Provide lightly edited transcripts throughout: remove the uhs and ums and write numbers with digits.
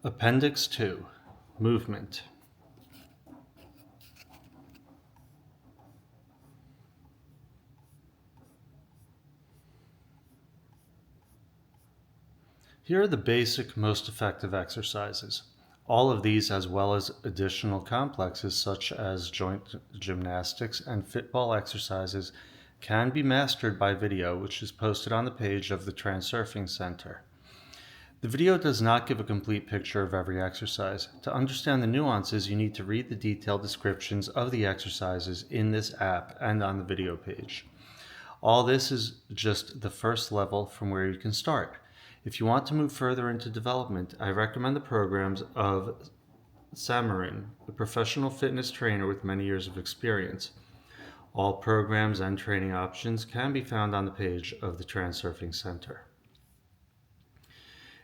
Appendix 2, Movement. Here are the basic, most effective exercises. All of these, as well as additional complexes such as joint gymnastics and football exercises, can be mastered by video, which is posted on the page of the Transurfing Center. The video does not give a complete picture of every exercise. To understand the nuances, you need to read the detailed descriptions of the exercises in this app and on the video page. All this is just the first level from where you can start. If you want to move further into development, I recommend the programs of Samarin, a professional fitness trainer with many years of experience. All programs and training options can be found on the page of the Transurfing Center.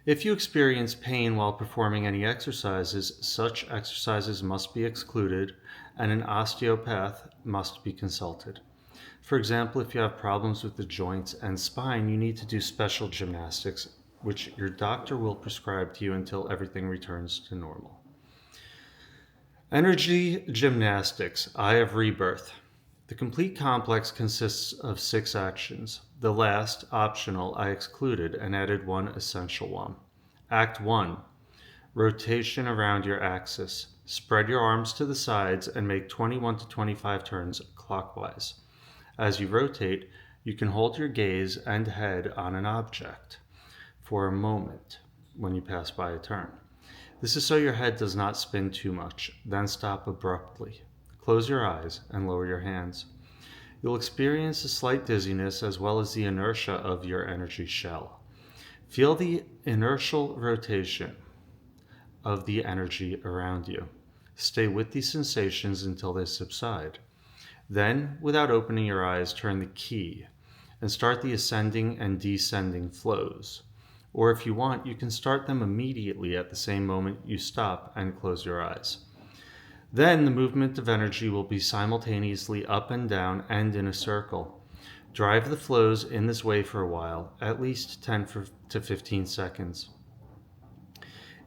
If you experience pain while performing any exercises, such exercises must be excluded and an osteopath must be consulted. For example, if you have problems with the joints and spine, you need to do special gymnastics, which your doctor will prescribe to you until everything returns to normal. Energy gymnastics, Eye of Rebirth. The complete complex consists of 6 actions. The last, optional, I excluded and added one essential one. Act 1, rotation around your axis. Spread your arms to the sides and make 21 to 25 turns clockwise. As you rotate, you can hold your gaze and head on an object for a moment when you pass by a turn. This is so your head does not spin too much, then stop abruptly. Close your eyes and lower your hands. You'll experience a slight dizziness as well as the inertia of your energy shell. Feel the inertial rotation of the energy around you. Stay with these sensations until they subside. Then, without opening your eyes, turn the key and start the ascending and descending flows. Or if you want, you can start them immediately at the same moment you stop and close your eyes. Then the movement of energy will be simultaneously up and down and in a circle. Drive the flows in this way for a while, at least 10 to 15 seconds.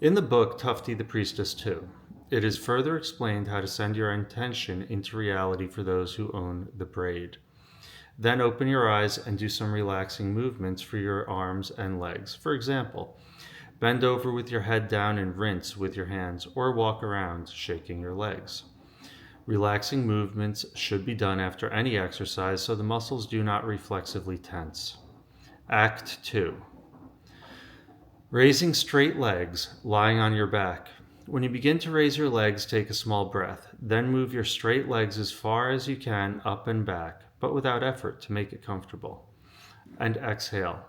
In the book Tufty the Priestess 2, it is further explained how to send your intention into reality for those who own the braid. Then open your eyes and do some relaxing movements for your arms and legs. For example, bend over with your head down and rinse with your hands, or walk around shaking your legs. Relaxing movements should be done after any exercise so the muscles do not reflexively tense. Act 2. Raising straight legs, lying on your back. When you begin to raise your legs, take a small breath. Then move your straight legs as far as you can up and back, but without effort to make it comfortable. And exhale.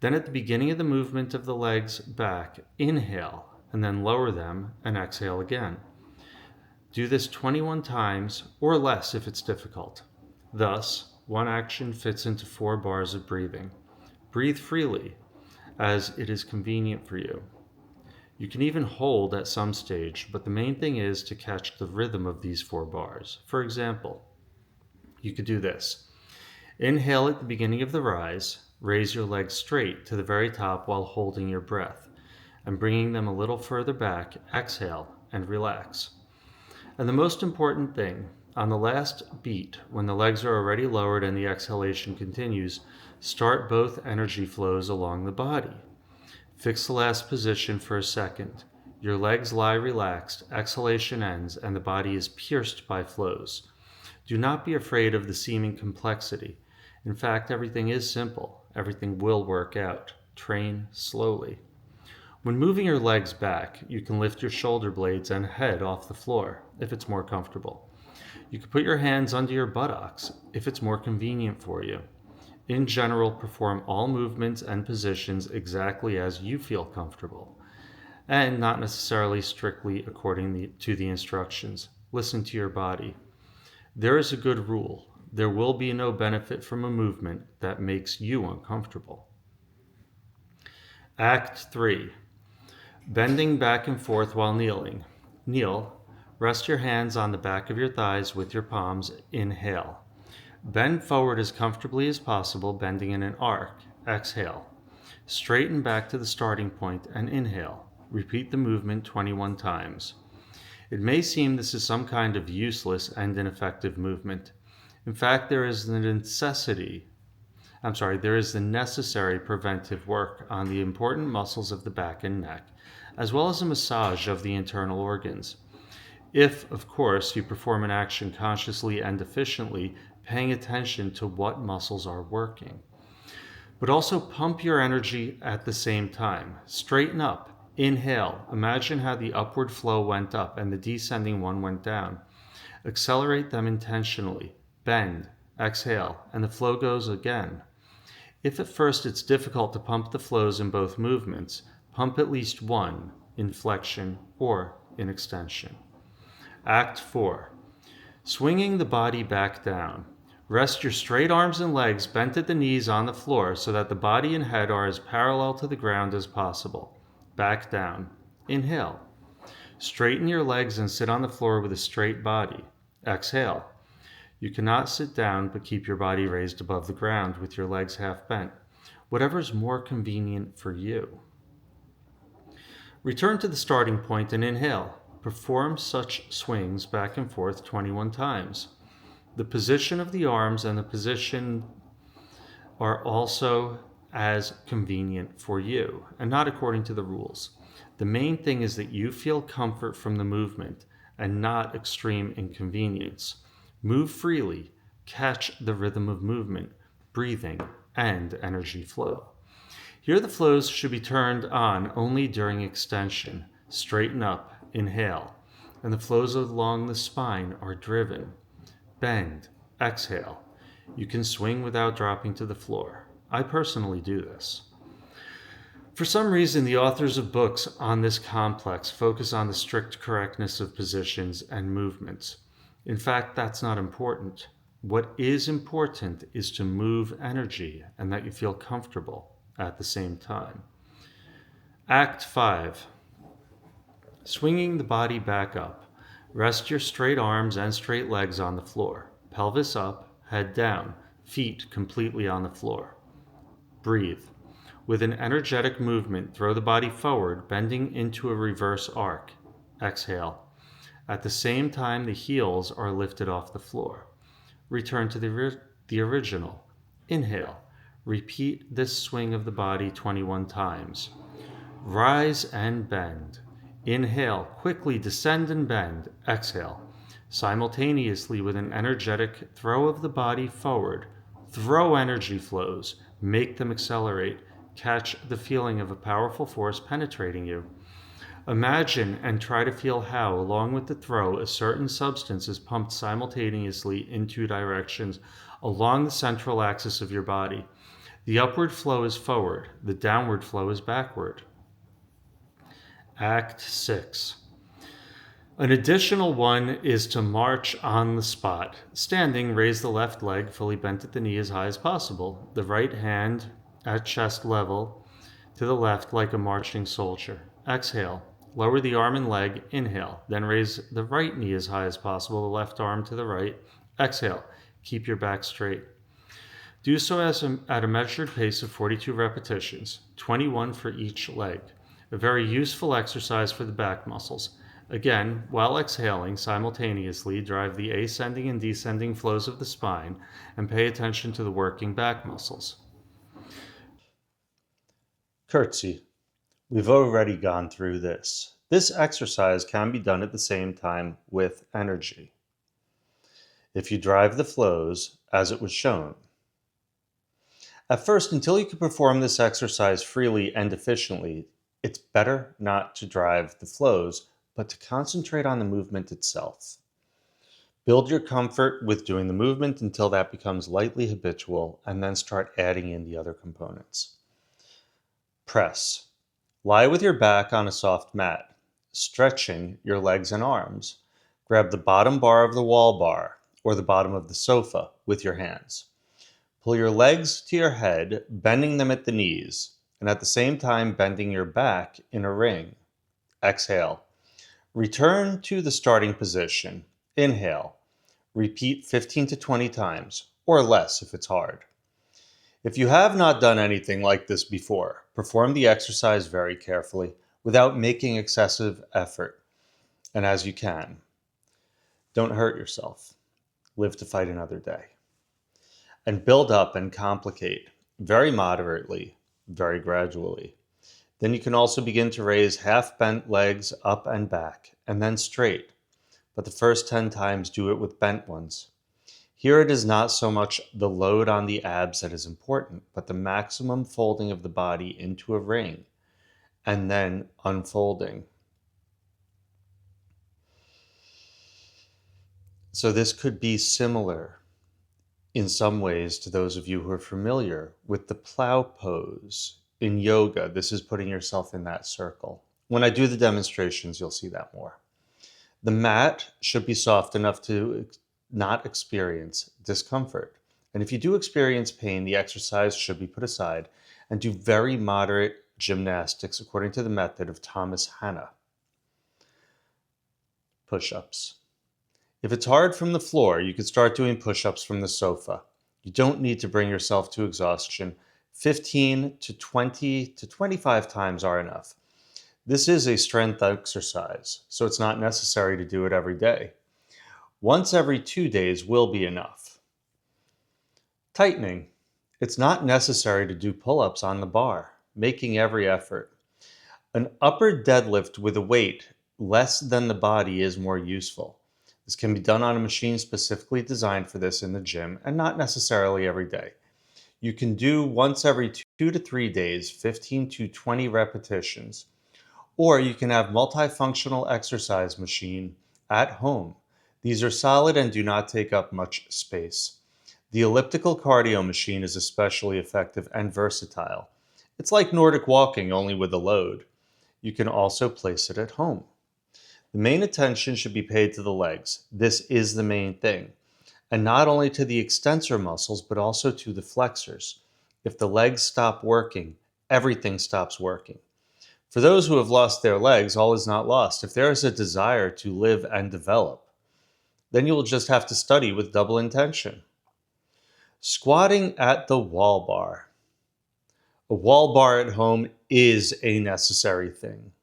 Then at the beginning of the movement of the legs back, inhale and then lower them and exhale again. Do this 21 times or less if it's difficult. Thus, one action fits into 4 bars of breathing. Breathe freely as it is convenient for you. You can even hold at some stage, but the main thing is to catch the rhythm of these 4 bars. For example, you could do this. Inhale at the beginning of the rise. Raise your legs straight to the very top while holding your breath, and bringing them a little further back, exhale and relax. And the most important thing, on the last beat, when the legs are already lowered and the exhalation continues, start both energy flows along the body. Fix the last position for a second. Your legs lie relaxed, exhalation ends, and the body is pierced by flows. Do not be afraid of the seeming complexity. In fact, everything is simple. Everything will work out. Train slowly. When moving your legs back, you can lift your shoulder blades and head off the floor if it's more comfortable. You can put your hands under your buttocks if it's more convenient for you. In general, perform all movements and positions exactly as you feel comfortable, and not necessarily strictly according to the instructions. Listen to your body. There is a good rule. There will be no benefit from a movement that makes you uncomfortable. Act 3. Bending back and forth while kneeling. Kneel. Rest your hands on the back of your thighs with your palms. Inhale. Bend forward as comfortably as possible, bending in an arc. Exhale. Straighten back to the starting point and inhale. Repeat the movement 21 times. It may seem this is some kind of useless and ineffective movement. In fact, there is the necessary preventive work on the important muscles of the back and neck, as well as a massage of the internal organs. If, of course, you perform an action consciously and efficiently, paying attention to what muscles are working. But also pump your energy at the same time. Straighten up. Inhale. Imagine how the upward flow went up and the descending one went down. Accelerate them intentionally. Bend. Exhale. And the flow goes again. If at first it's difficult to pump the flows in both movements, pump at least one in flexion or in extension. Act 4. Swinging the body back down. Rest your straight arms and legs bent at the knees on the floor so that the body and head are as parallel to the ground as possible. Back down. Inhale. Straighten your legs and sit on the floor with a straight body. Exhale. You cannot sit down but keep your body raised above the ground with your legs half bent. Whatever is more convenient for you. Return to the starting point and inhale. Perform such swings back and forth 21 times. The position of the arms and the position are also as convenient for you, and not according to the rules. The main thing is that you feel comfort from the movement and not extreme inconvenience. Move freely, catch the rhythm of movement, breathing, and energy flow. Here the flows should be turned on only during extension. Straighten up, inhale, and the flows along the spine are driven. Bend, exhale. You can swing without dropping to the floor. I personally do this. For some reason, the authors of books on this complex focus on the strict correctness of positions and movements. In fact, that's not important. What is important is to move energy and that you feel comfortable at the same time. Act 5. Swinging the body back up. Rest your straight arms and straight legs on the floor. Pelvis up, head down, feet completely on the floor. Breathe. With an energetic movement, throw the body forward, bending into a reverse arc. Exhale. At the same time, the heels are lifted off the floor. Return to the original. Inhale. Repeat this swing of the body 21 times. Rise and bend. Inhale, quickly descend and bend. Exhale. Simultaneously with an energetic throw of the body forward. Throw energy flows. Make them accelerate. Catch the feeling of a powerful force penetrating you. Imagine and try to feel how, along with the throw, a certain substance is pumped simultaneously in two directions along the central axis of your body. The upward flow is forward. The downward flow is backward. Act 6. An additional one is to march on the spot. Standing, raise the left leg fully bent at the knee as high as possible. The right hand at chest level to the left like a marching soldier. Exhale. Lower the arm and leg. Inhale. Then raise the right knee as high as possible, the left arm to the right. Exhale. Keep your back straight. Do so at a measured pace of 42 repetitions, 21 for each leg. A very useful exercise for the back muscles. Again, while exhaling, simultaneously drive the ascending and descending flows of the spine and pay attention to the working back muscles. Curtsy. We've already gone through this. This exercise can be done at the same time with energy. If you drive the flows as it was shown. At first, until you can perform this exercise freely and efficiently, it's better not to drive the flows, but to concentrate on the movement itself. Build your comfort with doing the movement until that becomes lightly habitual, and then start adding in the other components. Press. Lie with your back on a soft mat, stretching your legs and arms. Grab the bottom bar of the wall bar or the bottom of the sofa with your hands. Pull your legs to your head, bending them at the knees, and at the same time bending your back in a ring. Exhale. Return to the starting position. Inhale. Repeat 15 to 20 times, or less if it's hard. If you have not done anything like this before, perform the exercise very carefully. without making excessive effort, and as you can. Don't hurt yourself. Live to fight another day. And build up and complicate very moderately, very gradually. Then you can also begin to raise half bent legs up and back, and then straight. But the first 10 times, do it with bent ones. Here it is not so much the load on the abs that is important, but the maximum folding of the body into a ring, and then unfolding. So this could be similar in some ways to those of you who are familiar with the plow pose. In yoga, this is putting yourself in that circle. When I do the demonstrations, you'll see that more. The mat should be soft enough to not experience discomfort. And if you do experience pain, the exercise should be put aside and do very moderate gymnastics according to the method of Thomas Hanna. Push-ups. If it's hard from the floor, you could start doing push-ups from the sofa. You don't need to bring yourself to exhaustion. 15 to 20 to 25 times are enough. This is a strength exercise, so it's not necessary to do it every day. Once every 2 days will be enough. Tightening. It's not necessary to do pull-ups on the bar, making every effort. An upper deadlift with a weight less than the body is more useful. This can be done on a machine specifically designed for this in the gym and not necessarily every day. You can do once every 2 to 3 days, 15 to 20 repetitions, or you can have multifunctional exercise machine at home. These are solid and do not take up much space. The elliptical cardio machine is especially effective and versatile. It's like Nordic walking, only with a load. You can also place it at home. The main attention should be paid to the legs. This is the main thing. And not only to the extensor muscles, but also to the flexors. If the legs stop working, everything stops working. For those who have lost their legs, all is not lost. If there is a desire to live and develop, then you will just have to study with double intention. Squatting at the wall bar. A wall bar at home is a necessary thing.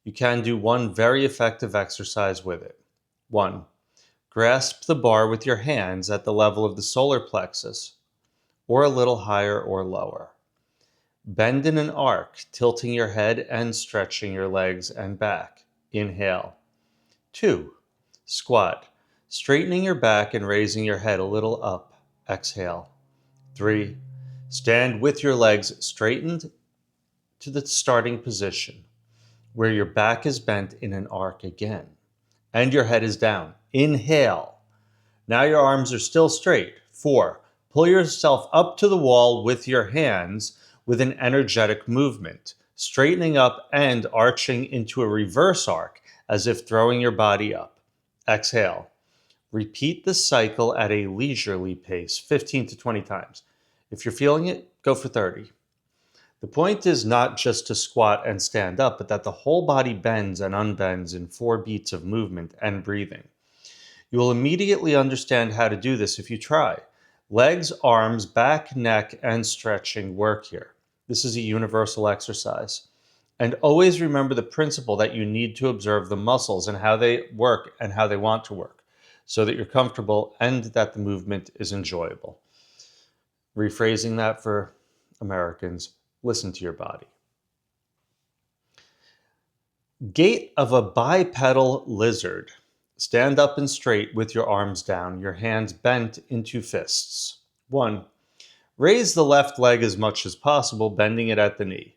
You can do one very effective exercise with it. 1. Grasp the bar with your hands at the level of the solar plexus, or a little higher or lower. Bend in an arc, tilting your head and stretching your legs and back. Inhale. 2. Squat, straightening your back and raising your head a little up. Exhale. 3. Stand with your legs straightened to the starting position, where your back is bent in an arc again, and your head is down. Inhale. Now your arms are still straight. 4. Pull yourself up to the wall with your hands with an energetic movement, straightening up and arching into a reverse arc as if throwing your body up. Exhale. Repeat the cycle at a leisurely pace, 15 to 20 times. If you're feeling it, go for 30. The point is not just to squat and stand up, but that the whole body bends and unbends in 4 beats of movement and breathing. You will immediately understand how to do this if you try. Legs, arms, back, neck, and stretching work here. This is a universal exercise. And always remember the principle that you need to observe the muscles and how they work and how they want to work, so that you're comfortable and that the movement is enjoyable. Rephrasing that for Americans, listen to your body. Gait of a bipedal lizard. Stand up and straight with your arms down, your hands bent into fists. 1. Raise the left leg as much as possible, bending it at the knee.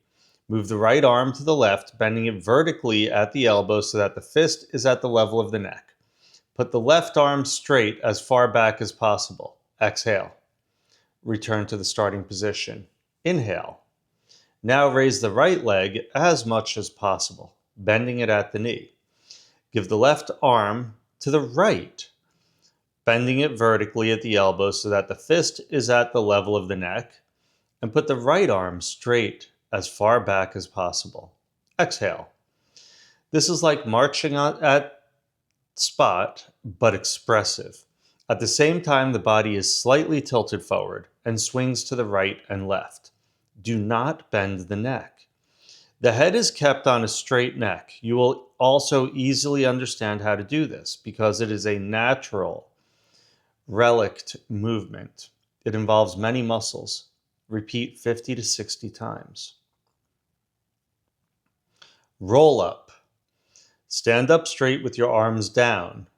Move the right arm to the left, bending it vertically at the elbow so that the fist is at the level of the neck. Put the left arm straight as far back as possible. Exhale. Return to the starting position. Inhale. Now raise the right leg as much as possible, bending it at the knee. Give the left arm to the right, bending it vertically at the elbow so that the fist is at the level of the neck, and put the right arm straight as far back as possible. Exhale. This is like marching at spot, but expressive. At the same time, the body is slightly tilted forward and swings to the right and left. Do not bend the neck. The head is kept on a straight neck. You will also easily understand how to do this because it is a natural, relict movement. It involves many muscles. Repeat 50 to 60 times. Roll up. Stand up straight with your arms down,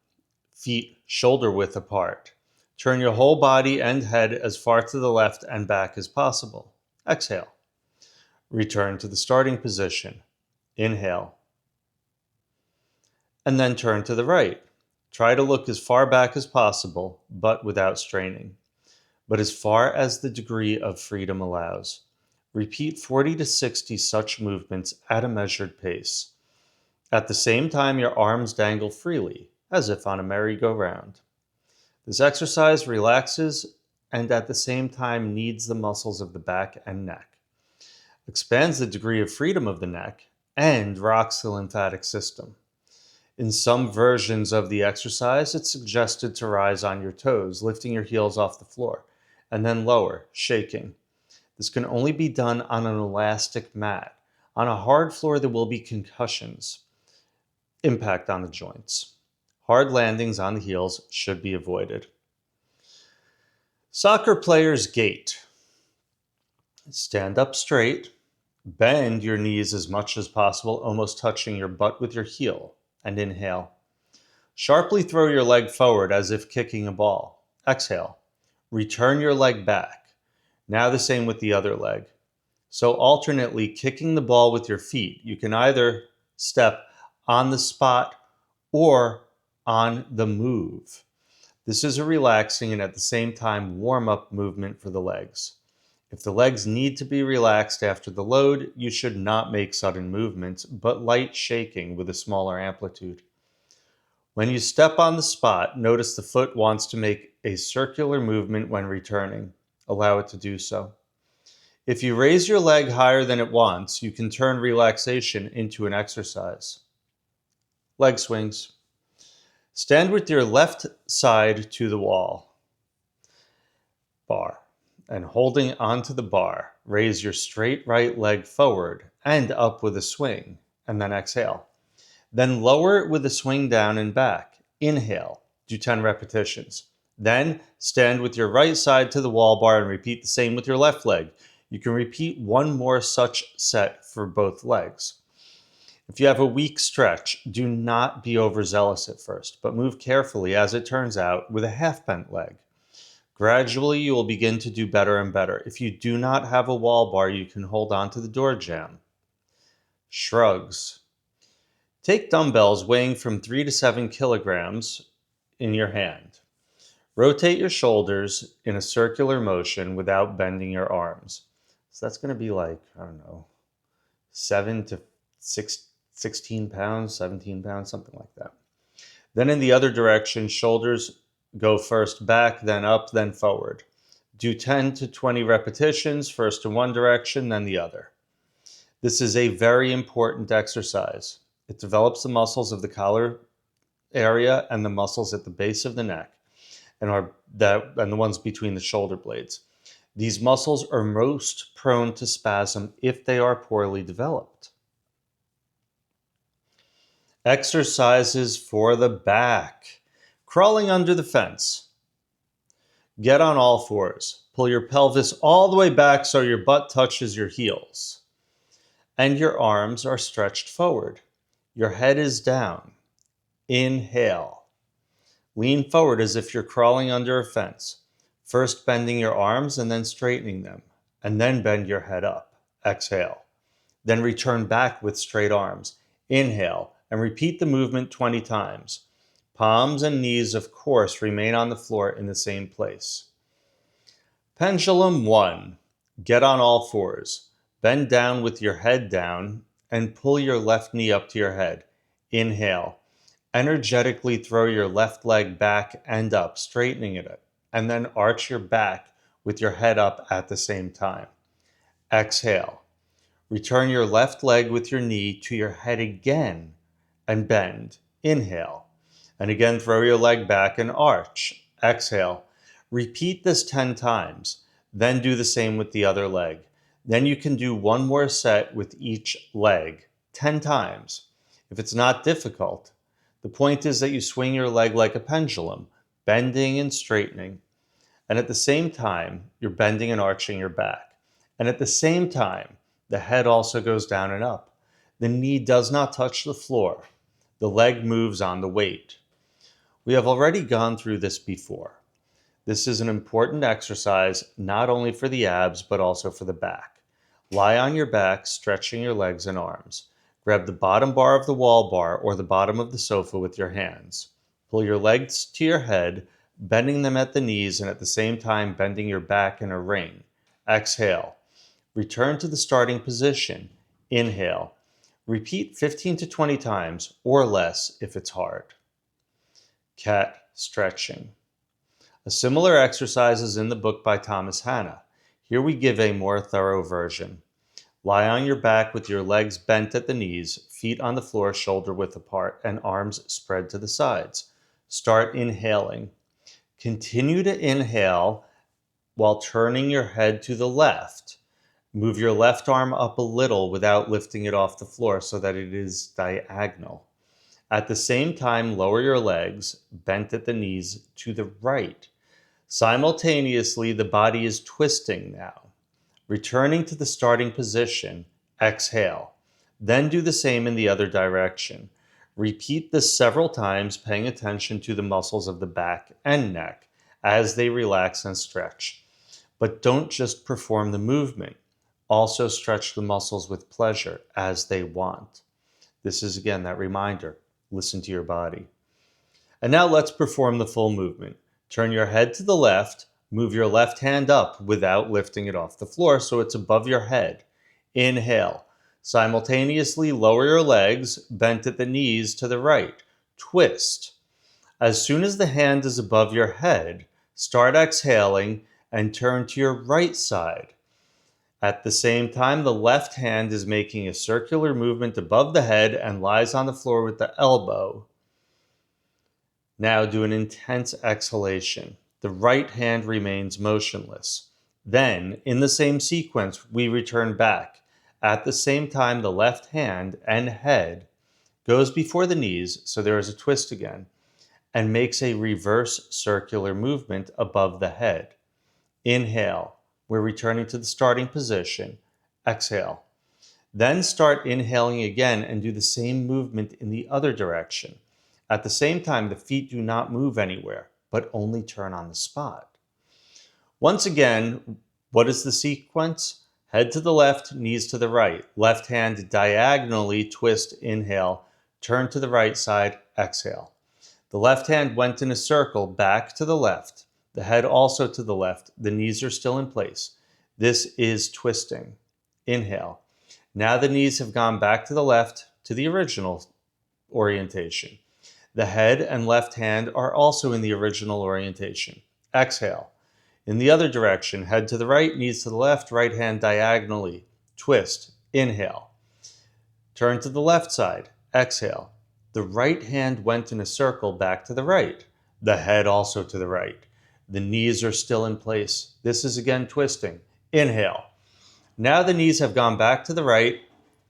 feet shoulder width apart. Turn your whole body and head as far to the left and back as possible. Exhale. Return to the starting position. Inhale. And then turn to the right. Try to look as far back as possible, but without straining, but as far as the degree of freedom allows. Repeat 40 to 60 such movements at a measured pace. At the same time, your arms dangle freely, as if on a merry-go-round. This exercise relaxes and at the same time kneads the muscles of the back and neck, expands the degree of freedom of the neck, and rocks the lymphatic system. In some versions of the exercise, it's suggested to rise on your toes, lifting your heels off the floor, and then lower, shaking. This can only be done on an elastic mat. On a hard floor, there will be concussions, impact on the joints. Hard landings on the heels should be avoided. Soccer players gait. Stand up straight, bend your knees as much as possible, almost touching your butt with your heel, and inhale. Sharply throw your leg forward as if kicking a ball. Exhale. Return your leg back. Now the same with the other leg. So alternately kicking the ball with your feet. You can either step on the spot or on the move. This is a relaxing and at the same time warm-up movement for the legs. If the legs need to be relaxed after the load, you should not make sudden movements, but light shaking with a smaller amplitude. When you step on the spot, notice the foot wants to make a circular movement when returning. Allow it to do so. If you raise your leg higher than it wants, you can turn relaxation into an exercise. Leg swings. Stand with your left side to the wall, bar, and holding onto the bar, raise your straight right leg forward and up with a swing, and then exhale. Then lower it with a swing down and back. Inhale, do 10 repetitions. Then stand with your right side to the wall bar and repeat the same with your left leg. You can repeat one more such set for both legs. If you have a weak stretch, do not be overzealous at first, but move carefully, as it turns out, with a half-bent leg. Gradually, you will begin to do better and better. If you do not have a wall bar, you can hold on to the door jamb. Shrugs. Take dumbbells weighing from 3 to 7 kilograms in your hand. Rotate your shoulders in a circular motion without bending your arms. So that's going to be like, 7 to 16 pounds, 17 pounds, something like that. Then in the other direction, shoulders go first back, then up, then forward. Do 10 to 20 repetitions, first in one direction, then the other. This is a very important exercise. It develops the muscles of the collar area and the muscles at the base of the neck, and the ones between the shoulder blades. These muscles are most prone to spasm if they are poorly developed. Exercises for the back. Crawling under the fence. Get on all fours. Pull your pelvis all the way back so your butt touches your heels. And your arms are stretched forward. Your head is down. Inhale. Lean forward as if you're crawling under a fence. First bending your arms and then straightening them. And then bend your head up. Exhale. Then return back with straight arms. Inhale. And repeat the movement 20 times. Palms and knees, of course, remain on the floor in the same place. Pendulum 1. Get on all fours. Bend down with your head down and pull your left knee up to your head. Inhale. Energetically throw your left leg back and up, straightening it, and then arch your back with your head up at the same time. Exhale. Return your left leg with your knee to your head again and bend. Inhale. And again, throw your leg back and arch. Exhale. Repeat this 10 times. Then do the same with the other leg. Then you can do one more set with each leg, 10 times. If it's not difficult, the point is that you swing your leg like a pendulum, bending and straightening. And at the same time, you're bending and arching your back. And at the same time, the head also goes down and up. The knee does not touch the floor. The leg moves on the weight. We have already gone through this before. This is an important exercise not only for the abs, but also for the back. Lie on your back, stretching your legs and arms. Grab the bottom bar of the wall bar or the bottom of the sofa with your hands. Pull your legs to your head, bending them at the knees and at the same time bending your back in a ring. Exhale. Return to the starting position. Inhale. Repeat 15 to 20 times or less if it's hard. Cat stretching. A similar exercise is in the book by Thomas Hanna. Here we give a more thorough version. Lie on your back with your legs bent at the knees, feet on the floor shoulder width apart, and arms spread to the sides. Start inhaling. Continue to inhale while turning your head to the left. Move your left arm up a little without lifting it off the floor so that it is diagonal. At the same time, lower your legs, bent at the knees, to the right. Simultaneously, the body is twisting now. Returning to the starting position, exhale. Then do the same in the other direction. Repeat this several times, paying attention to the muscles of the back and neck as they relax and stretch. But don't just perform the movement. Also stretch the muscles with pleasure as they want. This is again that reminder. Listen to your body. And now let's perform the full movement. Turn your head to the left. Move your left hand up without lifting it off the floor so it's above your head. Inhale. Simultaneously lower your legs, bent at the knees to the right. Twist. As soon as the hand is above your head, start exhaling and turn to your right side. At the same time, the left hand is making a circular movement above the head and lies on the floor with the elbow. Now do an intense exhalation. The right hand remains motionless. Then, in the same sequence, we return back. At the same time, the left hand and head goes before the knees, so there is a twist again, and makes a reverse circular movement above the head. Inhale. We're returning to the starting position. Exhale. Then start inhaling again and do the same movement in the other direction. At the same time, the feet do not move anywhere, but only turn on the spot. Once again, what is the sequence? Head to the left, knees to the right. Left hand diagonally twist, inhale. Turn to the right side, exhale. The left hand went in a circle back to the left. The head also to the left. The knees are still in place. This is twisting. Inhale. Now the knees have gone back to the left to the original orientation. The head and left hand are also in the original orientation. Exhale. In the other direction, head to the right, knees to the left, right hand diagonally. Twist. Inhale. Turn to the left side. Exhale. The right hand went in a circle back to the right. The head also to the right. The knees are still in place. This is again twisting. Inhale. Now the knees have gone back to the right,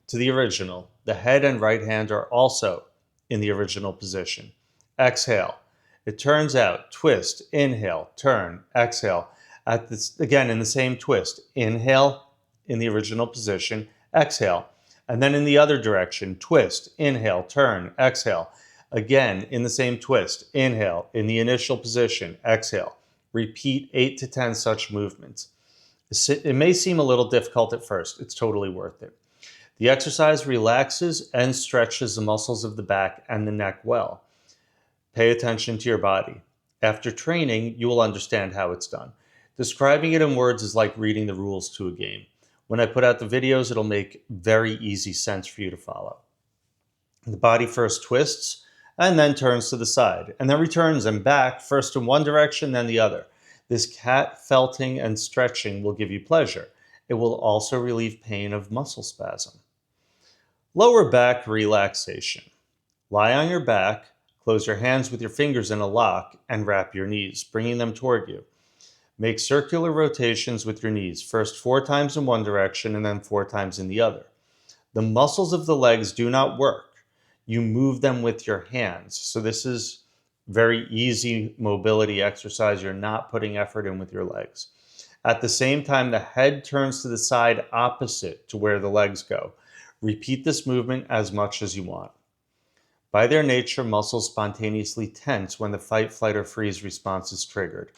to the original. The head and right hand are also in the original position. Exhale. It turns out. Twist. Inhale. Turn. Exhale. At this, again in the same twist. Inhale in the original position. Exhale. And then in the other direction. Twist. Inhale. Turn. Exhale. Again in the same twist. Inhale in the initial position. Exhale. Repeat 8 to 10 such movements. It may seem a little difficult at first. It's totally worth it. The exercise relaxes and stretches the muscles of the back and the neck well. Pay attention to your body. After training, you will understand how it's done. Describing it in words is like reading the rules to a game. When I put out the videos, it'll make very easy sense for you to follow. The body first twists and then turns to the side, and then returns and back, first in one direction, then the other. This cat felting and stretching will give you pleasure. It will also relieve pain of muscle spasm. Lower back relaxation. Lie on your back, close your hands with your fingers in a lock, and wrap your knees, bringing them toward you. Make circular rotations with your knees, first 4 times in one direction and then 4 times in the other. The muscles of the legs do not work. You move them with your hands. So this is very easy mobility exercise. You're not putting effort in with your legs. At the same time, the head turns to the side opposite to where the legs go. Repeat this movement as much as you want. By their nature, muscles spontaneously tense when the fight, flight, or freeze response is triggered.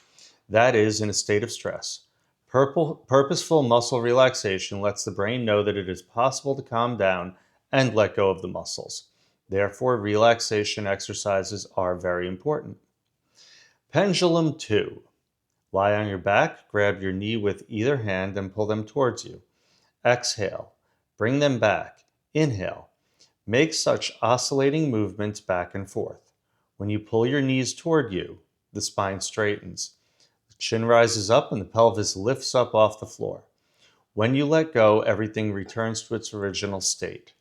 That is, in a state of stress. Purposeful muscle relaxation lets the brain know that it is possible to calm down and let go of the muscles. Therefore, relaxation exercises are very important. Pendulum 2. Lie on your back, grab your knee with either hand and pull them towards you. Exhale. Bring them back. Inhale. Make such oscillating movements back and forth. When you pull your knees toward you, the spine straightens. The chin rises up and the pelvis lifts up off the floor. When you let go, everything returns to its original state.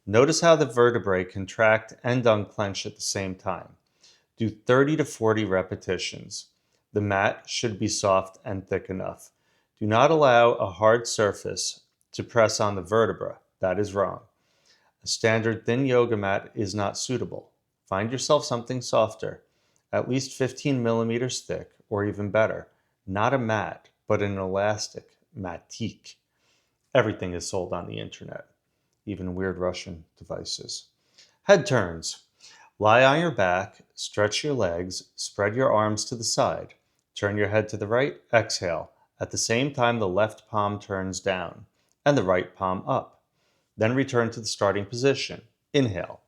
Notice how the vertebrae contract and unclench at the same time. Do 30 to 40 repetitions. The mat should be soft and thick enough. Do not allow a hard surface to press on the vertebra. That is wrong. A standard thin yoga mat is not suitable. Find yourself something softer, at least 15 millimeters thick, or even better, not a mat, but an elastic matique. Everything is sold on the internet, even weird Russian devices. Head turns. Lie on your back, stretch your legs, spread your arms to the side. Turn your head to the right, exhale. At the same time, the left palm turns down and the right palm up. Then return to the starting position. Inhale.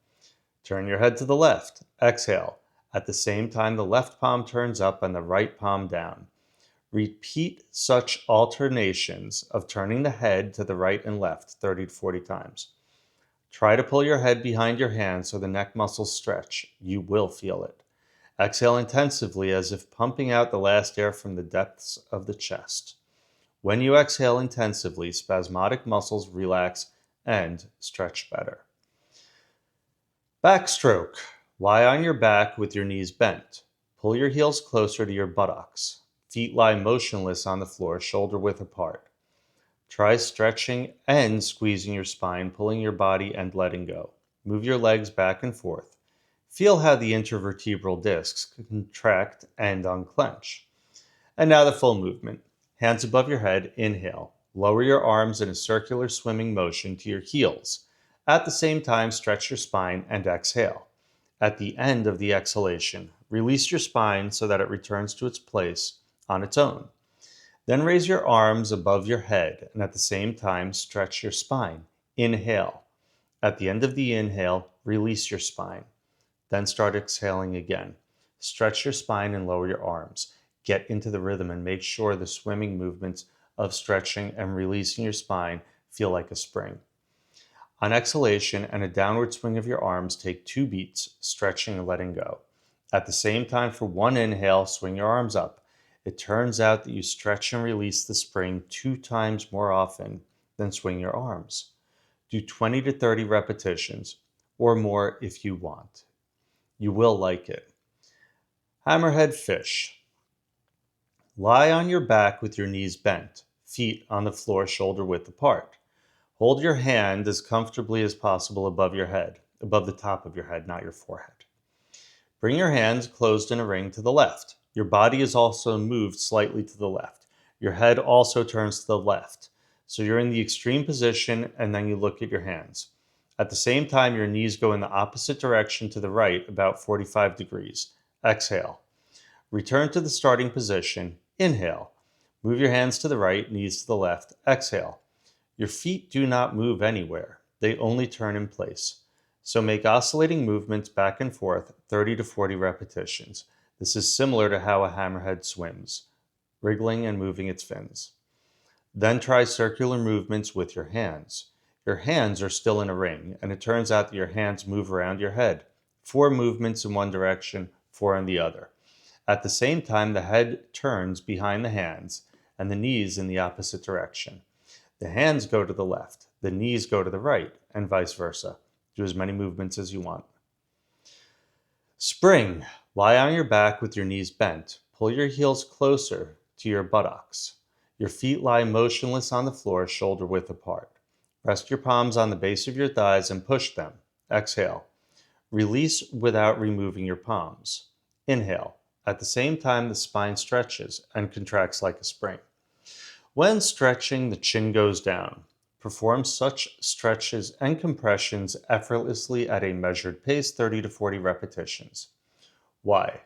Turn your head to the left. Exhale. At the same time, the left palm turns up and the right palm down. Repeat such alternations of turning the head to the right and left 30 to 40 times. Try to pull your head behind your hand so the neck muscles stretch. You will feel it. Exhale intensively as if pumping out the last air from the depths of the chest. When you exhale intensively, spasmodic muscles relax and stretch better. Backstroke. Lie on your back with your knees bent. Pull your heels closer to your buttocks. Feet lie motionless on the floor, shoulder width apart. Try stretching and squeezing your spine, pulling your body and letting go. Move your legs back and forth. Feel how the intervertebral discs contract and unclench. And now the full movement. Hands above your head, inhale. Lower your arms in a circular swimming motion to your heels. At the same time, stretch your spine and exhale. At the end of the exhalation, release your spine so that it returns to its place on its own. Then raise your arms above your head and at the same time, stretch your spine. Inhale. At the end of the inhale, release your spine. Then start exhaling again. Stretch your spine and lower your arms. Get into the rhythm and make sure the swimming movements of stretching and releasing your spine feel like a spring. On exhalation and a downward swing of your arms, take 2 beats, stretching and letting go. At the same time, for one inhale, swing your arms up. It turns out that you stretch and release the spring 2 times more often than swing your arms. Do 20 to 30 repetitions or more if you want. You will like it. Hammerhead fish. Lie on your back with your knees bent, feet on the floor shoulder width apart. Hold your hand as comfortably as possible above your head, above the top of your head, not your forehead. Bring your hands closed in a ring to the left. Your body is also moved slightly to the left. Your head also turns to the left. So you're in the extreme position and then you look at your hands. At the same time, your knees go in the opposite direction to the right, about 45 degrees. Exhale. Return to the starting position. Inhale. Move your hands to the right, knees to the left. Exhale. Your feet do not move anywhere. They only turn in place. So make oscillating movements back and forth, 30 to 40 repetitions. This is similar to how a hammerhead swims, wriggling and moving its fins. Then try circular movements with your hands. Your hands are still in a ring, and it turns out that your hands move around your head. 4 movements in one direction, 4 in the other. At the same time, the head turns behind the hands, and the knees in the opposite direction. The hands go to the left, the knees go to the right, and vice versa. Do as many movements as you want. Spring. Lie on your back with your knees bent. Pull your heels closer to your buttocks. Your feet lie motionless on the floor, shoulder width apart. Rest your palms on the base of your thighs and push them. Exhale. Release without removing your palms. Inhale. At the same time, the spine stretches and contracts like a spring. When stretching, the chin goes down. Perform such stretches and compressions effortlessly at a measured pace, 30 to 40 repetitions. Why?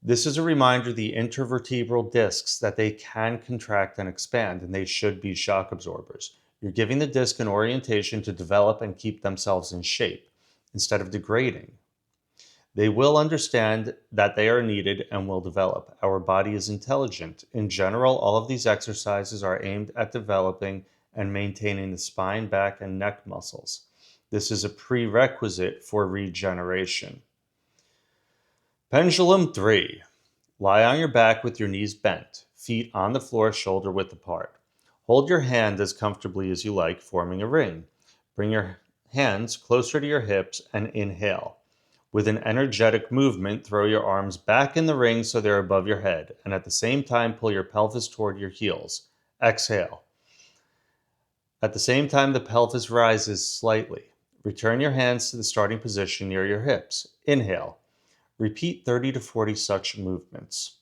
This is a reminder the intervertebral discs that they can contract and expand, and they should be shock absorbers. You're giving the disc an orientation to develop and keep themselves in shape instead of degrading. They will understand that they are needed and will develop. Our body is intelligent. In general, all of these exercises are aimed at developing and maintaining the spine, back, and neck muscles. This is a prerequisite for regeneration. Pendulum 3. Lie on your back with your knees bent, feet on the floor, shoulder width apart. Hold your hand as comfortably as you like, forming a ring. Bring your hands closer to your hips and inhale. With an energetic movement, throw your arms back in the ring so they're above your head, and at the same time, pull your pelvis toward your heels. Exhale. At the same time, the pelvis rises slightly. Return your hands to the starting position near your hips. Inhale. Repeat 30 to 40 such movements.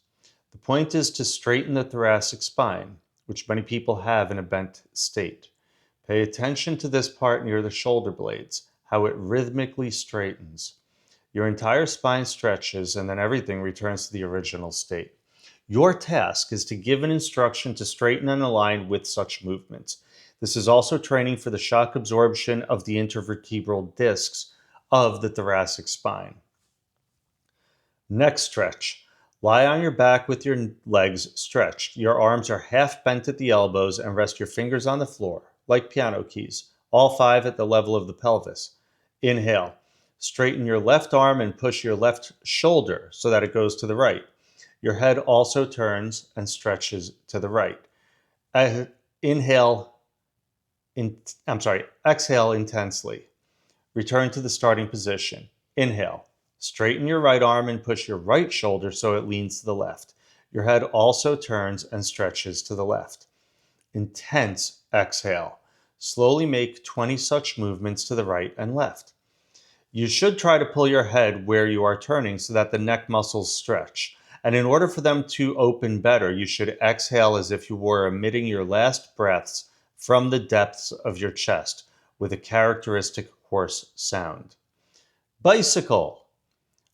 The point is to straighten the thoracic spine, which many people have in a bent state. Pay attention to this part near the shoulder blades, how it rhythmically straightens. Your entire spine stretches and then everything returns to the original state. Your task is to give an instruction to straighten and align with such movements. This is also training for the shock absorption of the intervertebral discs of the thoracic spine. Neck stretch. Lie on your back with your legs stretched. Your arms are half bent at the elbows and rest your fingers on the floor, like piano keys, all 5 at the level of the pelvis. Inhale. Straighten your left arm and push your left shoulder so that it goes to the right. Your head also turns and stretches to the right. Exhale intensely. Return to the starting position. Inhale. Straighten your right arm and push your right shoulder so it leans to the left. Your head also turns and stretches to the left. Intense exhale. Slowly make 20 such movements to the right and left. You should try to pull your head where you are turning so that the neck muscles stretch. And in order for them to open better, you should exhale as if you were emitting your last breaths from the depths of your chest with a characteristic hoarse sound. Bicycle.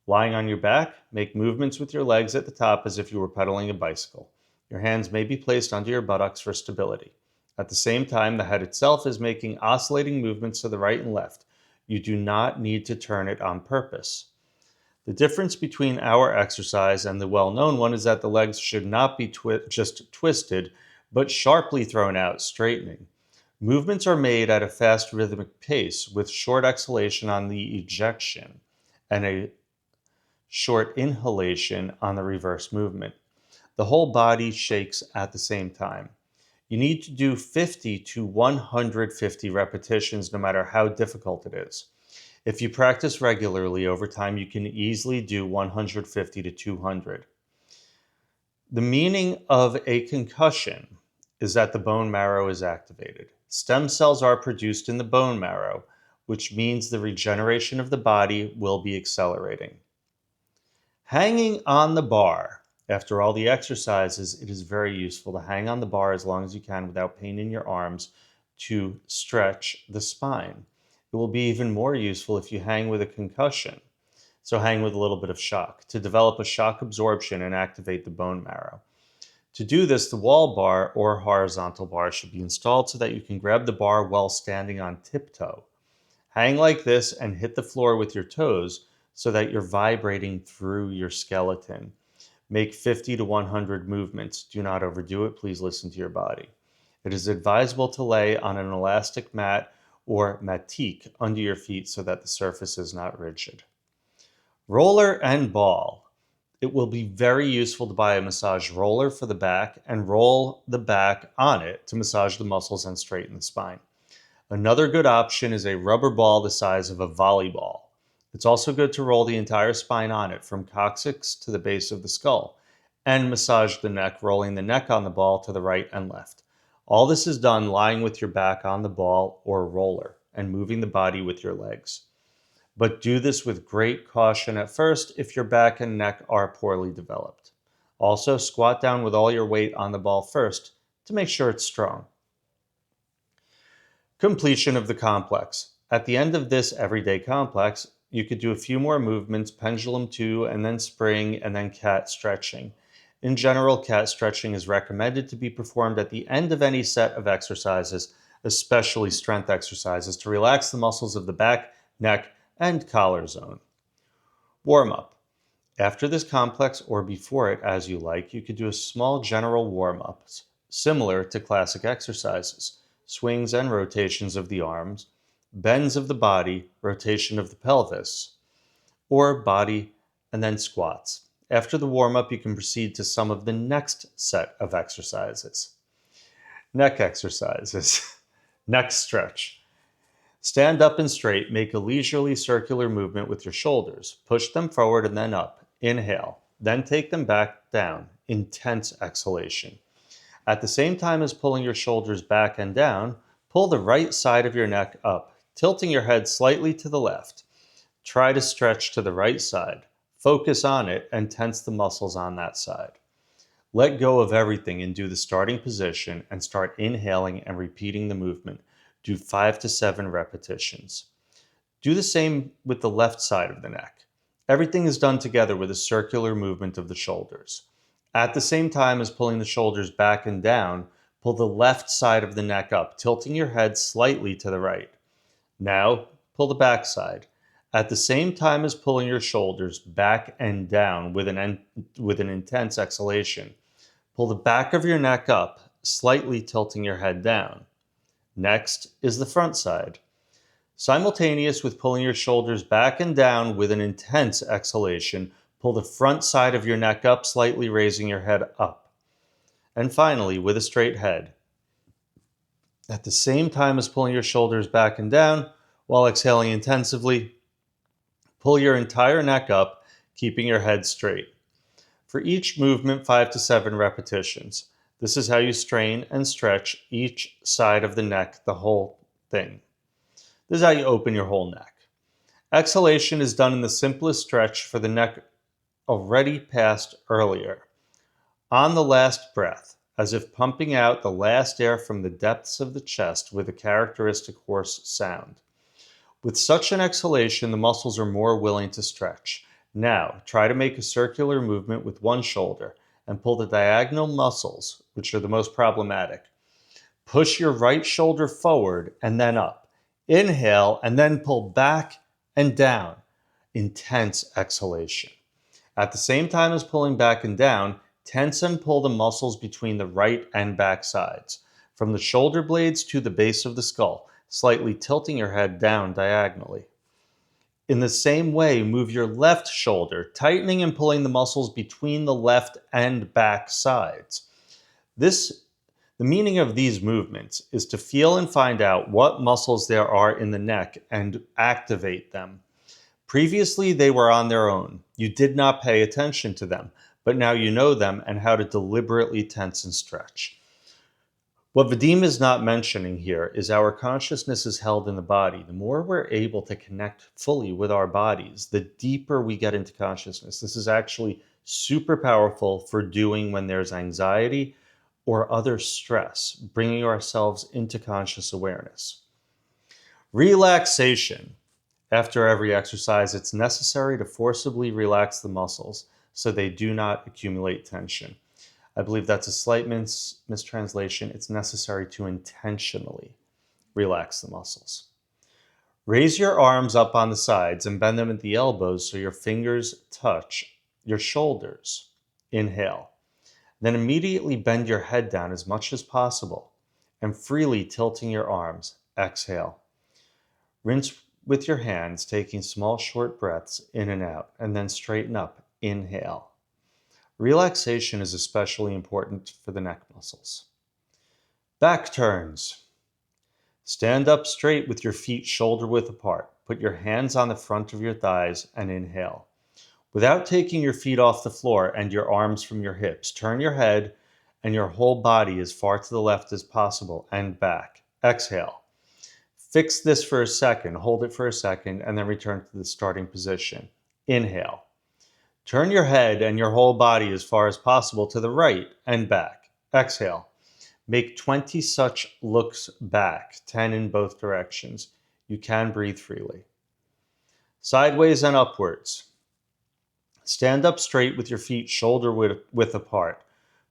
Lying on your back, make movements with your legs at the top as if you were pedaling a bicycle. Your hands may be placed under your buttocks for stability. At the same time, the head itself is making oscillating movements to the right and left. You do not need to turn it on purpose. The difference between our exercise and the well-known one is that the legs should not be just twisted, but sharply thrown out, straightening. Movements are made at a fast rhythmic pace with short exhalation on the ejection and a short inhalation on the reverse movement. The whole body shakes at the same time. You need to do 50 to 150 repetitions no matter how difficult it is. If you practice regularly over time, you can easily do 150 to 200. The meaning of a concussion is that the bone marrow is activated. Stem cells are produced in the bone marrow, which means the regeneration of the body will be accelerating. Hanging on the bar. After all the exercises, it is very useful to hang on the bar as long as you can without pain in your arms to stretch the spine. It will be even more useful if you hang with a concussion, so hang with a little bit of shock, to develop a shock absorption and activate the bone marrow. To do this, the wall bar or horizontal bar should be installed so that you can grab the bar while standing on tiptoe. Hang like this and hit the floor with your toes so that you're vibrating through your skeleton. Make 50 to 100 movements. Do not overdo it. Please listen to your body. It is advisable to lay on an elastic mat or matique under your feet so that the surface is not rigid. Roller and ball. It will be very useful to buy a massage roller for the back and roll the back on it to massage the muscles and straighten the spine. Another good option is a rubber ball the size of a volleyball. It's also good to roll the entire spine on it, from coccyx to the base of the skull. and massage the neck, rolling the neck on the ball to the right and left. All this is done lying with your back on the ball or roller and moving the body with your legs. But do this with great caution at first if your back and neck are poorly developed. Also, squat down with all your weight on the ball first to make sure it's strong. Completion of the complex. At the end of this everyday complex, you could do a few more movements, pendulum 2, and then spring, and then cat stretching. In general, cat stretching is recommended to be performed at the end of any set of exercises, especially strength exercises, to relax the muscles of the back, neck, and collar zone. Warm up. After this complex or before it, as you like, you could do a small general warm-ups, similar to classic exercises, swings and rotations of the arms, bends of the body, rotation of the pelvis, or body, and then squats. After the warm-up, you can proceed to some of the next set of exercises. Neck exercises. Neck stretch. Stand up and straight, make a leisurely circular movement with your shoulders. Push them forward and then up. Inhale. Then take them back down. Intense exhalation. At the same time as pulling your shoulders back and down, pull the right side of your neck up, tilting your head slightly to the left. Try to stretch to the right side. Focus on it and tense the muscles on that side. Let go of everything and do the starting position and start inhaling and repeating the movement. Do 5 to 7 repetitions. Do the same with the left side of the neck. Everything is done together with a circular movement of the shoulders. At the same time as pulling the shoulders back and down, pull the left side of the neck up, tilting your head slightly to the right. Now, pull the back side. At the same time as pulling your shoulders back and down with an intense exhalation, pull the back of your neck up, slightly tilting your head down. Next is the front side. Simultaneous with pulling your shoulders back and down with an intense exhalation, pull the front side of your neck up, slightly raising your head up. And finally, with a straight head. At the same time as pulling your shoulders back and down, while exhaling intensively, pull your entire neck up, keeping your head straight. For each movement, 5 to 7 repetitions. This is how you strain and stretch each side of the neck, the whole thing. This is how you open your whole neck. Exhalation is done in the simplest stretch for the neck already passed earlier. On the last breath, as if pumping out the last air from the depths of the chest with a characteristic hoarse sound. With such an exhalation, the muscles are more willing to stretch. Now, try to make a circular movement with one shoulder and pull the diagonal muscles, which are the most problematic. Push your right shoulder forward and then up. Inhale and then pull back and down. Intense exhalation. At the same time as pulling back and down, tense and pull the muscles between the right and back sides, from the shoulder blades to the base of the skull, slightly tilting your head down diagonally. In the same way, move your left shoulder, tightening and pulling the muscles between the left and back sides. The meaning of these movements is to feel and find out what muscles there are in the neck and activate them. Previously, they were on their own. You did not pay attention to them, but now you know them and how to deliberately tense and stretch. What Vadim is not mentioning here is our consciousness is held in the body. The more we're able to connect fully with our bodies, the deeper we get into consciousness. This is actually super powerful for doing when there's anxiety or other stress, bringing ourselves into conscious awareness. Relaxation. After every exercise, it's necessary to forcibly relax the muscles so they do not accumulate tension. I believe that's a slight mistranslation. It's necessary to intentionally relax the muscles. Raise your arms up on the sides and bend them at the elbows so your fingers touch your shoulders. Inhale. Then immediately bend your head down as much as possible and freely tilting your arms. Exhale. Rinse with your hands, taking small short breaths in and out, and then straighten up. Inhale. Relaxation is especially important for the neck muscles. Back turns. Stand up straight with your feet shoulder width apart. Put your hands on the front of your thighs and inhale. Without taking your feet off the floor and your arms from your hips, turn your head and your whole body as far to the left as possible and back. Exhale. Fix this for a second, hold it for a second, and then return to the starting position. Inhale. Turn your head and your whole body as far as possible to the right and back. Exhale. Make 20 such looks back, 10 in both directions. You can breathe freely. Sideways and upwards. Stand up straight with your feet shoulder width apart.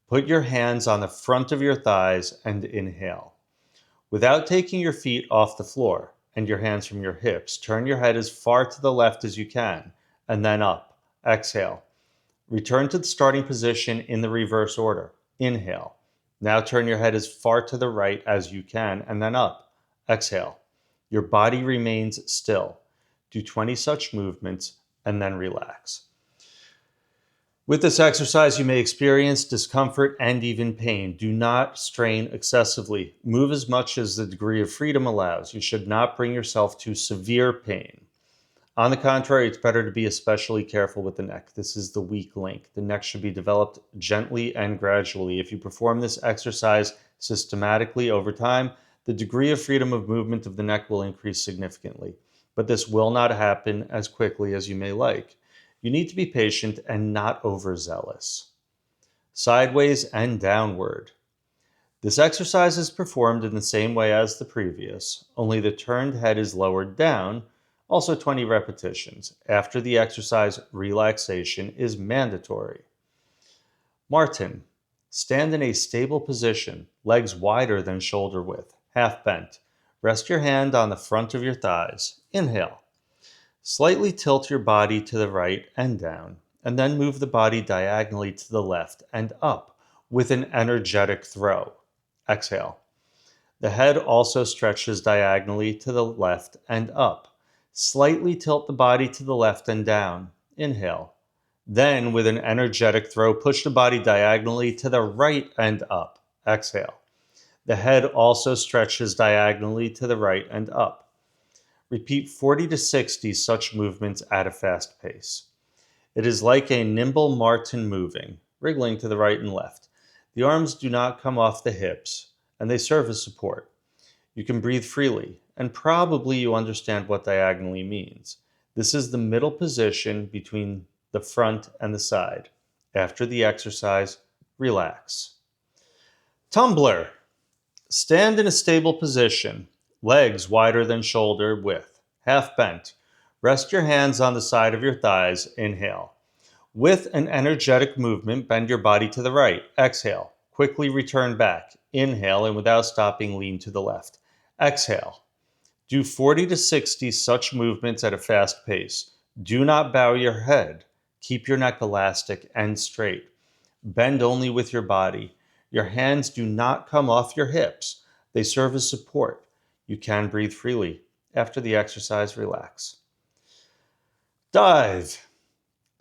Put your hands on the front of your thighs and inhale. Without taking your feet off the floor and your hands from your hips, turn your head as far to the left as you can, and then up. Exhale. Return to the starting position in the reverse order. Inhale. Now turn your head as far to the right as you can, and then up. Exhale. Your body remains still. Do 20 such movements, and then relax. With this exercise, you may experience discomfort and even pain. Do not strain excessively. Move as much as the degree of freedom allows. You should not bring yourself to severe pain. On the contrary, it's better to be especially careful with the neck. This is the weak link. The neck should be developed gently and gradually. If you perform this exercise systematically over time, the degree of freedom of movement of the neck will increase significantly. But this will not happen as quickly as you may like. You need to be patient and not overzealous. Sideways and downward. This exercise is performed in the same way as the previous, only the turned head is lowered down, also 20 repetitions. After the exercise, relaxation is mandatory. Martin. Stand in a stable position, legs wider than shoulder width, half bent. Rest your hand on the front of your thighs. Inhale. Slightly tilt your body to the right and down, and then move the body diagonally to the left and up with an energetic throw. Exhale. The head also stretches diagonally to the left and up. Slightly tilt the body to the left and down. Inhale. Then, with an energetic throw, push the body diagonally to the right and up. Exhale. The head also stretches diagonally to the right and up. Repeat 40 to 60 such movements at a fast pace. It is like a nimble marten moving, wriggling to the right and left. The arms do not come off the hips, and they serve as support. You can breathe freely, and probably you understand what diagonally means. This is the middle position between the front and the side. After the exercise, relax. Tumbler. Stand in a stable position. Legs wider than shoulder width, half bent. Rest your hands on the side of your thighs. Inhale. With an energetic movement, bend your body to the right. Exhale. Quickly return back. Inhale, and without stopping, lean to the left. Exhale. Do 40 to 60 such movements at a fast pace. Do not bow your head. Keep your neck elastic and straight. Bend only with your body. Your hands do not come off your hips. They serve as support. You can breathe freely. After the exercise, relax. Dive.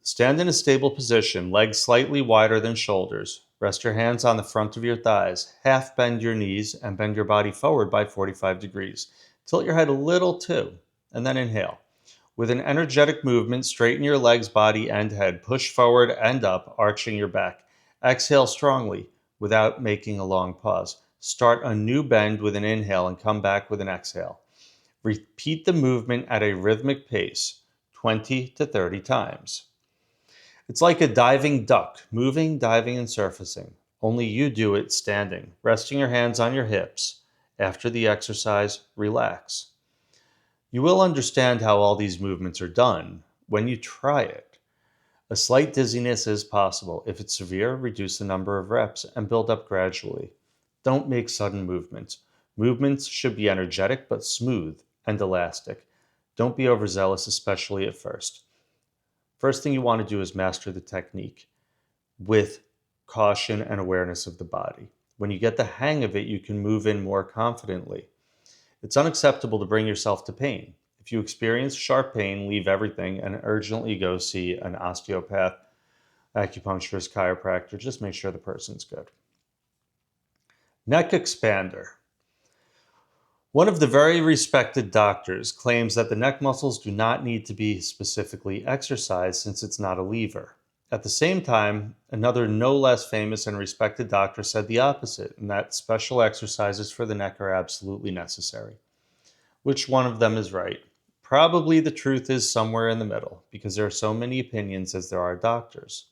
Stand in a stable position, legs slightly wider than shoulders. Rest your hands on the front of your thighs. Half bend your knees and bend your body forward by 45 degrees. Tilt your head a little too, and then inhale. With an energetic movement, straighten your legs, body, and head. Push forward and up, arching your back. Exhale strongly without making a long pause. Start a new bend with an inhale and come back with an exhale. Repeat the movement at a rhythmic pace, 20 to 30 times. It's like a diving duck, moving, diving, and surfacing. Only you do it standing, resting your hands on your hips. After the exercise, relax. You will understand how all these movements are done when you try it. A slight dizziness is possible. If it's severe, reduce the number of reps and build up gradually. Don't make sudden movements. Movements should be energetic but smooth and elastic. Don't be overzealous, especially at first. First thing you want to do is master the technique with caution and awareness of the body. When you get the hang of it, you can move in more confidently. It's unacceptable to bring yourself to pain. If you experience sharp pain, leave everything and urgently go see an osteopath, acupuncturist, chiropractor. Just make sure the person's good. Neck expander. One of the very respected doctors claims that the neck muscles do not need to be specifically exercised since it's not a lever. At the same time, another no less famous and respected doctor said the opposite, and that special exercises for the neck are absolutely necessary. Which one of them is right? Probably the truth is somewhere in the middle, because there are so many opinions as there are doctors.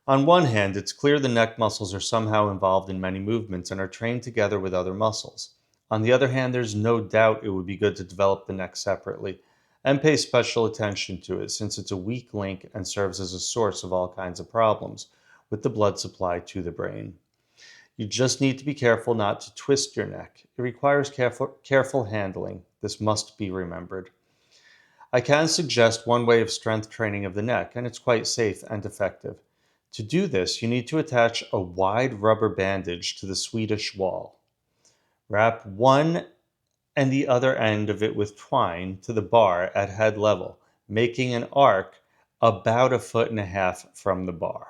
On one hand, it's clear the neck muscles are somehow involved in many movements and are trained together with other muscles. On the other hand, there's no doubt it would be good to develop the neck separately and pay special attention to it since it's a weak link and serves as a source of all kinds of problems with the blood supply to the brain. You just need to be careful not to twist your neck. It requires careful handling. This must be remembered. I can suggest one way of strength training of the neck, and it's quite safe and effective. To do this, you need to attach a wide rubber bandage to the Swedish wall. Wrap one and the other end of it with twine to the bar at head level, making an arc about 1.5 feet from the bar.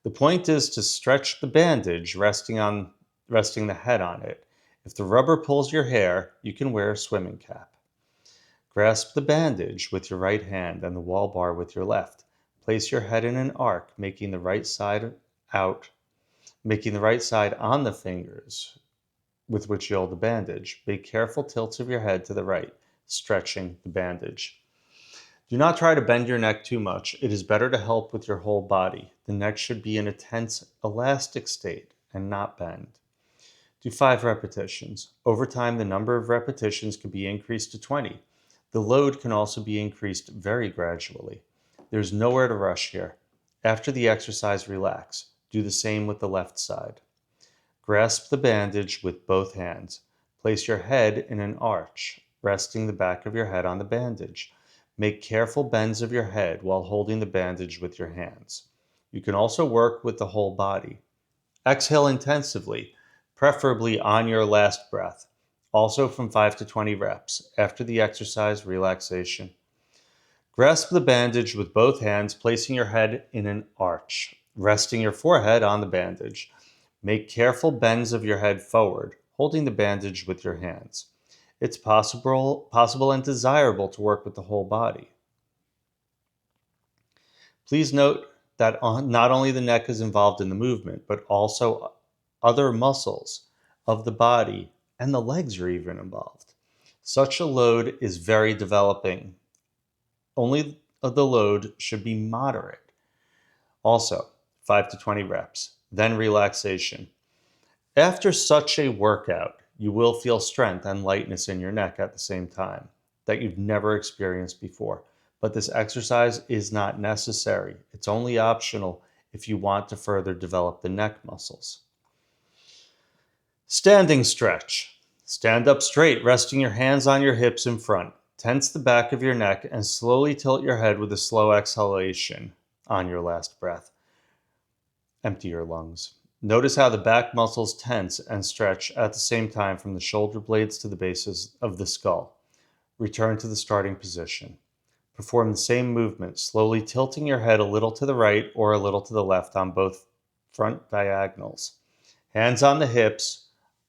The point is to stretch the bandage resting the head on it. If the rubber pulls your hair, you can wear a swimming cap. Grasp the bandage with your right hand and the wall bar with your left. Place your head in an arc, making the right side on the fingers with which you hold the bandage. Make careful tilts of your head to the right, stretching the bandage. Do not try to bend your neck too much. It is better to help with your whole body. The neck should be in a tense, elastic state and not bend. Do 5 repetitions. Over time, the number of repetitions can be increased to 20. The load can also be increased very gradually. There's nowhere to rush here. After the exercise, relax. Do the same with the left side. Grasp the bandage with both hands. Place your head in an arch, resting the back of your head on the bandage. Make careful bends of your head while holding the bandage with your hands. You can also work with the whole body. Exhale intensively, preferably on your last breath. Also from 5 to 20 reps. After the exercise, relaxation. Grasp the bandage with both hands, placing your head in an arch, resting your forehead on the bandage. Make careful bends of your head forward, holding the bandage with your hands. It's possible and desirable to work with the whole body. Please note that not only the neck is involved in the movement, but also other muscles of the body and the legs are even involved. Such a load is very developing. Only the load should be moderate. Also, 5 to 20 reps, then relaxation. After such a workout, you will feel strength and lightness in your neck at the same time that you've never experienced before. But this exercise is not necessary. It's only optional if you want to further develop the neck muscles. Standing stretch. Stand up straight, resting your hands on your hips in front. Tense the back of your neck and slowly tilt your head with a slow exhalation on your last breath. Empty your lungs. Notice how the back muscles tense and stretch at the same time from the shoulder blades to the bases of the skull. Return to the starting position. Perform the same movement, slowly tilting your head a little to the right or a little to the left on both front diagonals. Hands on the hips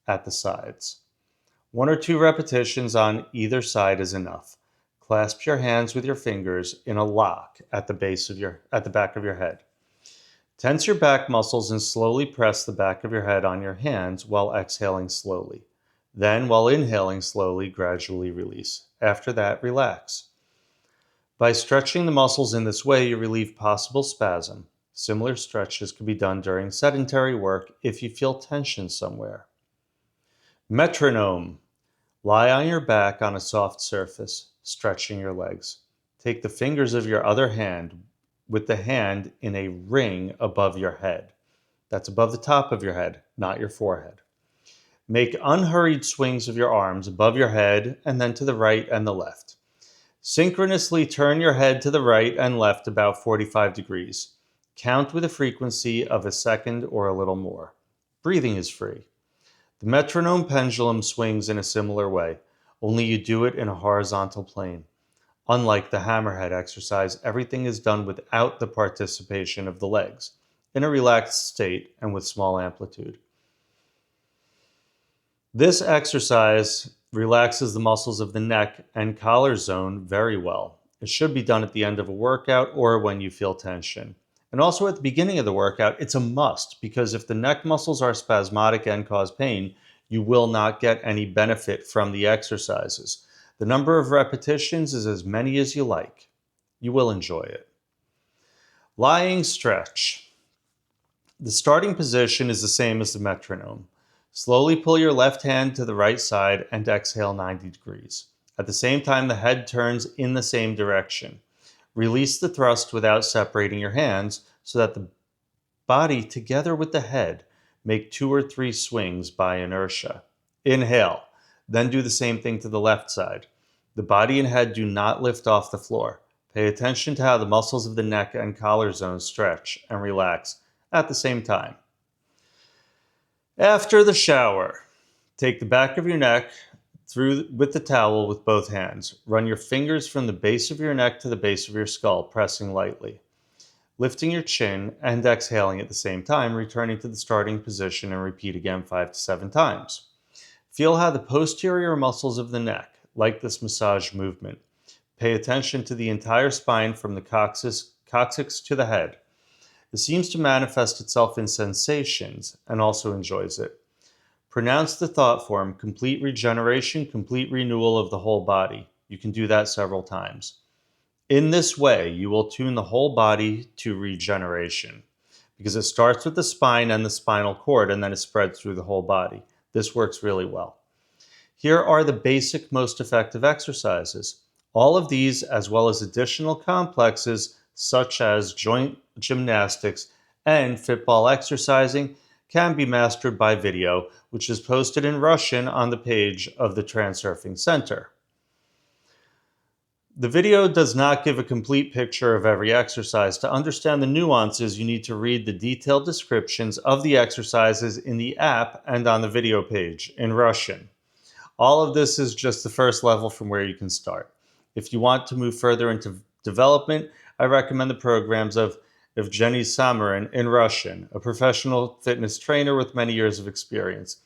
at the sides. 1 or 2 repetitions on either side is enough. Clasp your hands with your fingers in a lock at the back of your head. Tense your back muscles and slowly press the back of your head on your hands while exhaling slowly. Then, while inhaling slowly, gradually release. After that, relax. By stretching the muscles in this way, you relieve possible spasm. Similar stretches can be done during sedentary work if you feel tension somewhere. Metronome. Lie on your back on a soft surface, stretching your legs. Take the fingers of your other hand with the hand in a ring above your head. That's above the top of your head, not your forehead. Make unhurried swings of your arms above your head and then to the right and the left. Synchronously turn your head to the right and left about 45 degrees. Count with a frequency of a second or a little more. Breathing is free. The metronome pendulum swings in a similar way, only you do it in a horizontal plane. Unlike the hammerhead exercise, everything is done without the participation of the legs, in a relaxed state and with small amplitude. This exercise relaxes the muscles of the neck and collar zone very well. It should be done at the end of a workout or when you feel tension. And also at the beginning of the workout, it's a must because if the neck muscles are spasmodic and cause pain, you will not get any benefit from the exercises. The number of repetitions is as many as you like. You will enjoy it. Lying stretch. The starting position is the same as the metronome. Slowly pull your left hand to the right side and exhale 90 degrees. At the same time, the head turns in the same direction. Release the thrust without separating your hands so that the body, together with the head, make 2 or 3 swings by inertia. Inhale, then do the same thing to the left side. The body and head do not lift off the floor. Pay attention to how the muscles of the neck and collar zones stretch and relax at the same time. After the shower, take the back of your neck through with the towel with both hands. Run your fingers from the base of your neck to the base of your skull, pressing lightly. Lifting your chin and exhaling at the same time, returning to the starting position and repeat again 5 to 7 times. Feel how the posterior muscles of the neck, like this massage movement. Pay attention to the entire spine from the coccyx to the head. It seems to manifest itself in sensations and also enjoys it. Pronounce the thought form, complete regeneration, complete renewal of the whole body. You can do that several times. In this way, you will tune the whole body to regeneration because it starts with the spine and the spinal cord and then it spreads through the whole body. This works really well. Here are the basic, most effective exercises. All of these, as well as additional complexes such as joint gymnastics and football exercising, can be mastered by video, which is posted in Russian on the page of the Transurfing Center. The video does not give a complete picture of every exercise. To understand the nuances, you need to read the detailed descriptions of the exercises in the app and on the video page in Russian. All of this is just the first level from where you can start. If you want to move further into development, I recommend the programs of Evgeny Samarin in Russian, a professional fitness trainer with many years of experience.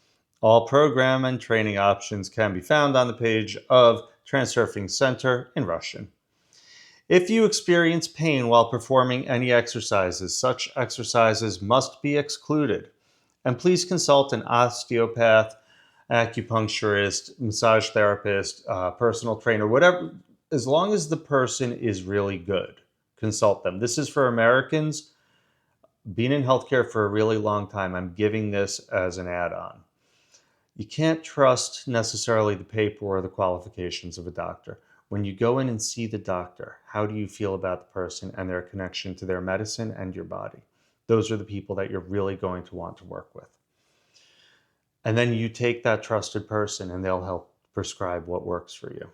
All program and training options can be found on the page of Transurfing Center in Russian. If you experience pain while performing any exercises, such exercises must be excluded. And please consult an osteopath, acupuncturist, massage therapist, personal trainer, whatever, as long as the person is really good. Consult them. This is for Americans. Being in healthcare for a really long time, I'm giving this as an add-on. You can't trust necessarily the paper or the qualifications of a doctor. When you go in and see the doctor, how do you feel about the person and their connection to their medicine and your body? Those are the people that you're really going to want to work with. And then you take that trusted person and they'll help prescribe what works for you.